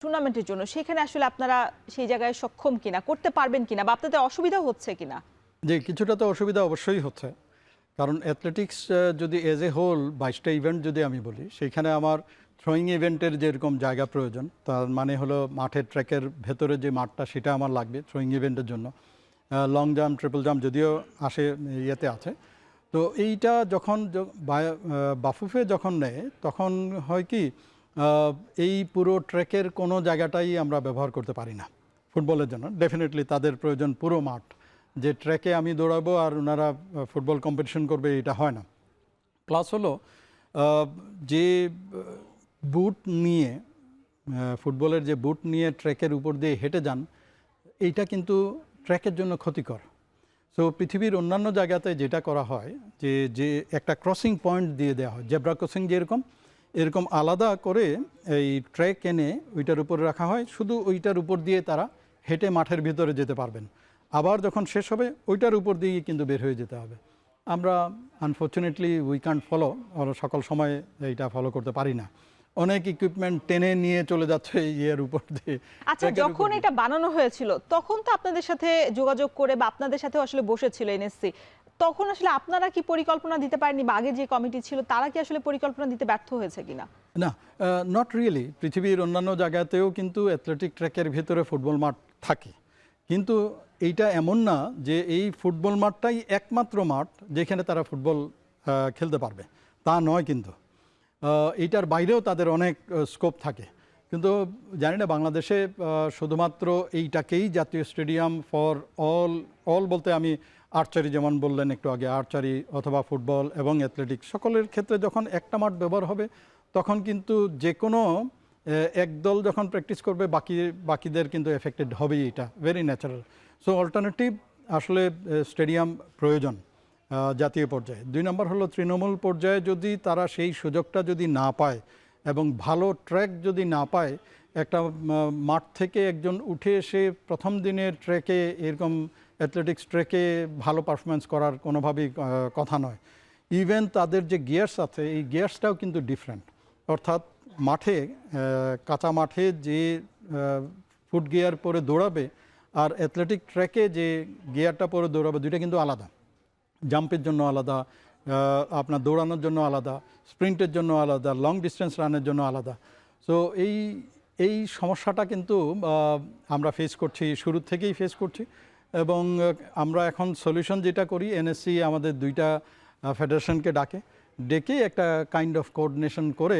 টুর্নামেন্টের জন্য সেখানে আসলে আপনারা সেই জায়গায় সক্ষম কিনা, করতে পারবেন কিনা বা আপনাদের অসুবিধা হচ্ছে কিনা? যে কিছুটা তো অসুবিধা অবশ্যই হচ্ছে, কারণ অ্যাথলেটিক্স যদি এজ এ হোল 22টা ইভেন্ট যদি আমি বলি, সেইখানে আমার থ্রোয়িং ইভেন্টের যেরকম জায়গা প্রয়োজন, তার মানে হলো মাঠের ট্র্যাকের ভেতরে যে মাঠটা সেটা আমার লাগবে থ্রোয়িং ইভেন্টের জন্য। লং জাম্প, ট্রিপল জাম্প যদিও আসে ইয়েতে আছে। তো এইটা যখন বাফুফে যখন নেয় তখন হয় কি, এই পুরো ট্র্যাকের কোনো জায়গাটাই আমরা ব্যবহার করতে পারি না ফুটবলের জন্য। ডেফিনেটলি তাদের প্রয়োজন পুরো মাঠ, যে ট্র্যাকে আমি দৌড়াবো আর ওনারা ফুটবল কম্পিটিশন করবে, এটা হয় না। প্লাস হলো যে বুট নিয়ে ফুটবলের যে বুট নিয়ে ট্র্যাকের উপর দিয়ে হেঁটে যান, এইটা কিন্তু ট্র্যাকের জন্য ক্ষতিকর। সো পৃথিবীর অন্যান্য জায়গাতে যেটা করা হয় যে একটা ক্রসিং পয়েন্ট দিয়ে দেওয়া হয়, জেব্রা ক্রসিং যেরকম, এরকম আলাদা করে এই ট্র্যাক এনে ওইটার উপরে রাখা হয়, শুধু ওইটার উপর দিয়ে তারা হেঁটে মাঠের ভিতরে যেতে পারবেন। আবার যখন শেষ হবে ওইটার উপর দিয়ে কিন্তু বের হয়ে যেতে হবে। আমরা আনফর্চুনেটলি উই ক্যান্ট ফলো, সকল সময় এইটা ফলো করতে পারি না। অনেক ইকুইপমেন্ট টেনে নিয়ে চলে যাচ্ছে ইয়ের উপর দিয়ে। আচ্ছা, যখন এটা বানানো হয়েছিল তখন তো আপনাদের সাথে যোগাযোগ করে বা আপনাদের সাথে আসলে বসেছিল এনএসসি, তখন আসলে আপনারা কি পরিকল্পনা দিতে পারেননি বা আগের যে কমিটি ছিল তারা কি আসলে পরিকল্পনা দিতে ব্যর্থ হয়েছে কিনা? না, নট রিয়েলি। পৃথিবীর অন্যান্য জায়গাতেও কিন্তু অ্যাথলেটিক ট্র্যাকের ভিতরে ফুটবল মাঠ থাকে, কিন্তু এইটা এমন না যে এই ফুটবল মাঠটাই একমাত্র মাঠ যেখানে তারা ফুটবল খেলতে পারবে, তা নয়। কিন্তু এইটার বাইরেও তাদের অনেক স্কোপ থাকে। কিন্তু জানি না বাংলাদেশে শুধুমাত্র এইটাকেই জাতীয় স্টেডিয়াম ফর অল বলতে আমি আর্চারি, যেমন বললেন একটু আগে, আর্চারি অথবা ফুটবল এবং অ্যাথলেটিক্স সকলের ক্ষেত্রে যখন একটা মাঠ ব্যবহার হবে, তখন কিন্তু যে কোনো একদল যখন প্র্যাকটিস করবে বাকিদের কিন্তু এফেক্টেড হবেই, এটা ভেরি ন্যাচারাল। সো অল্টারনেটিভ আসলে স্টেডিয়াম প্রয়োজন জাতীয় পর্যায়ে। 2 নম্বর হলো তৃণমূল পর্যায়ে যদি তারা সেই সুযোগটা যদি না পায় এবং ভালো ট্র্যাক যদি না পায়, একটা মাঠ থেকে একজন উঠে এসে প্রথম দিনের ট্র্যাকে এরকম অ্যাথলেটিক্স ট্র্যাকে ভালো পারফরমেন্স করার কোনোভাবেই কথা নয়। ইভেন তাদের যে গিয়ার্স আছে, এই গিয়ার্সটাও কিন্তু ডিফারেন্ট। অর্থাৎ মাঠে, কাঁচা মাঠে যে ফুট গিয়ার পরে দৌড়াবে আর অ্যাথলেটিক ট্র্যাকে যে গিয়ারটা পরে দৌড়াবে, দুইটা কিন্তু আলাদা। জাম্পের জন্য আলাদা, আপনার দৌড়ানোর জন্য আলাদা, স্প্রিন্টের জন্য আলাদা, লং ডিস্টেন্স রানের জন্য আলাদা। সো এই সমস্যাটা কিন্তু আমরা ফেস করছি, শুরু থেকেই ফেস করছি। এবং আমরা এখন সলিউশন যেটা করি, এনএসসি আমাদের 2টা ফেডারেশনকে ডেকে একটা কাইন্ড অফ কোঅর্ডিনেশন করে,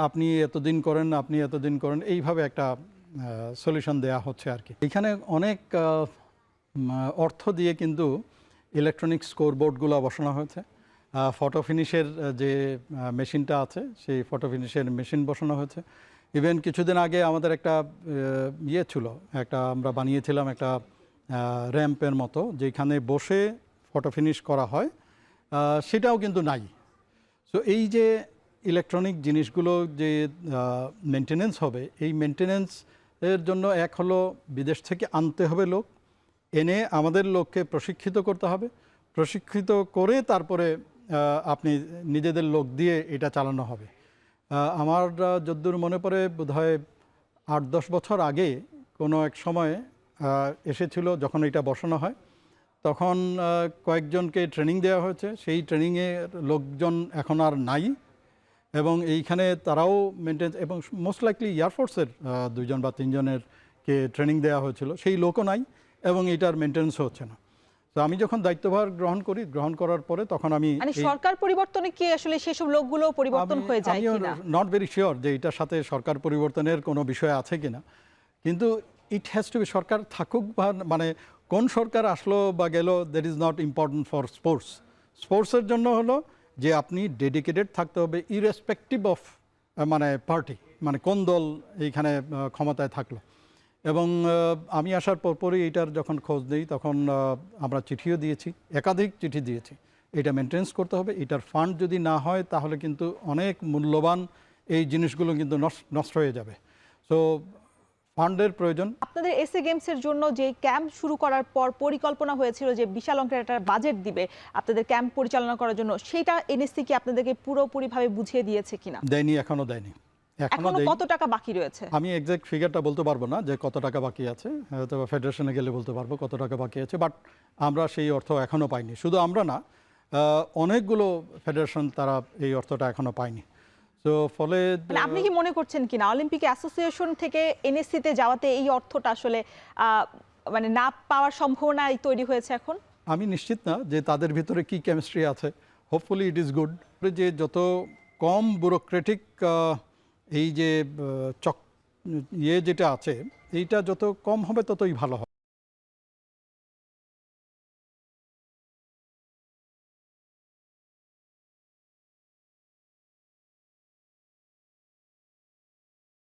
আপনি এতদিন করেন, আপনি এতদিন করেন, এইভাবে একটা সলিউশন দেয়া হচ্ছে আর কি। এখানে অনেক অর্থ দিয়ে কিন্তু ইলেকট্রনিক স্কোরবোর্ডগুলো বসানো হয়েছে। ফটো ফিনিশের যে মেশিনটা আছে, সেই ফটো ফিনিশের মেশিন বসানো হয়েছে। ইভেন কিছুদিন আগে আমাদের একটা ছিল, আমরা বানিয়েছিলাম একটা র্যাম্পের মতো, যেখানে বসে ফটো ফিনিশ করা হয়, সেটাও কিন্তু নাই। সো এই যে ইলেকট্রনিক জিনিসগুলো যে মেনটেনেন্স হবে, এই মেনটেনেন্সের জন্য এক হলো বিদেশ থেকে আনতে হবে লোক, এনে আমাদের লোককে প্রশিক্ষিত করতে হবে, প্রশিক্ষিত করে তারপরে আপনি নিজেদের লোক দিয়ে এটা চালানো হবে। আমার যদ্দূর মনে পড়ে, বোধহয় 8-10 বছর আগে কোনো এক সময় এসেছিল, যখন এটা বসানো হয় তখন কয়েকজনকে ট্রেনিং দেওয়া হয়েছে। সেই ট্রেনিংয়ে লোকজন এখন আর নাই, এবং এইখানে তারাও মেনটেন, এবং মোস্ট লাইকলি এয়ারফোর্সের 2জন বা 3জনেরকে ট্রেনিং দেওয়া হয়েছিল, সেই লোকও নাই এবং এটার মেনটেন্যান্সও হচ্ছে না। তো আমি যখন দায়িত্বভার গ্রহণ করার পরে তখন আমি সরকার পরিবর্তনে কি আসলে সেসব লোকগুলো পরিবর্তন হয়ে যায় কিনা, নট ভেরি শিওর যে এটার সাথে সরকার পরিবর্তনের কোনো বিষয় আছে কিনা। কিন্তু ইট হ্যাজ টু বি, সরকার থাকুক বা মানে কোন সরকার আসলো বা গেল, that is not important for sports. স্পোর্টসের জন্য হলো যে আপনি ডেডিকেটেড থাকতে হবে, ইররেসপেক্টিভ অফ মানে পার্টি, মানে কোন দল এইখানে ক্ষমতায় থাকলো। এবং আমি আসার পরপরই এইটার যখন খোঁজ নিই, তখন আমরা চিঠিও দিয়েছি, একাধিক চিঠি দিয়েছি। এটা মেনটেন্স করতে হবে, এটার ফান্ড যদি না হয় তাহলে কিন্তু অনেক মূল্যবান এই জিনিসগুলো কিন্তু নষ্ট হয়ে যাবে। সো ফান্ডের প্রয়োজন। আপনাদের এসএ গেমসের জন্য যে ক্যাম্প শুরু করার পর পরিকল্পনা হয়েছিল যে বিশাল অঙ্কের একটা বাজেট দিবে আপনাদের ক্যাম্প পরিচালনা করার জন্য, সেটা এনএসসি কি আপনাদেরকে পুরোপুরিভাবে বুঝিয়ে দিয়েছে কিনা? দেয়নি, এখনও দেয়নি। এখনো এখনো কত টাকা বাকি রয়েছে? আমি এক্সাক্ট ফিগারটা বলতে পারবো না যে কত টাকা বাকি আছে, হয়তো ফেডারেশনে গেলে বলতে পারবো কত টাকা বাকি আছে, বাট আমরা সেই অর্থ এখনো পাইনি। শুধু আমরা না, অনেকগুলো ফেডারেশন তারা এই অর্থটা এখনো পায়নি। তো ফলে মানে আপনি কি মনে করছেন কিনা অলিম্পিক অ্যাসোসিয়েশন থেকে এনএসসি তে যাওয়াতে এই অর্থটা আসলে মানে না পাওয়ার সম্ভাবনা তৈরি হয়েছে এখন? আমি নিশ্চিত না যে তাদের ভিতরে কি কেমিস্ট্রি আছে। হোপফুলি ইট ইজ গুড যে যত কম ব্যুরোক্রেটিক এই যে যেটা আছে এইটা যত কম হবে ততই ভালো হবে।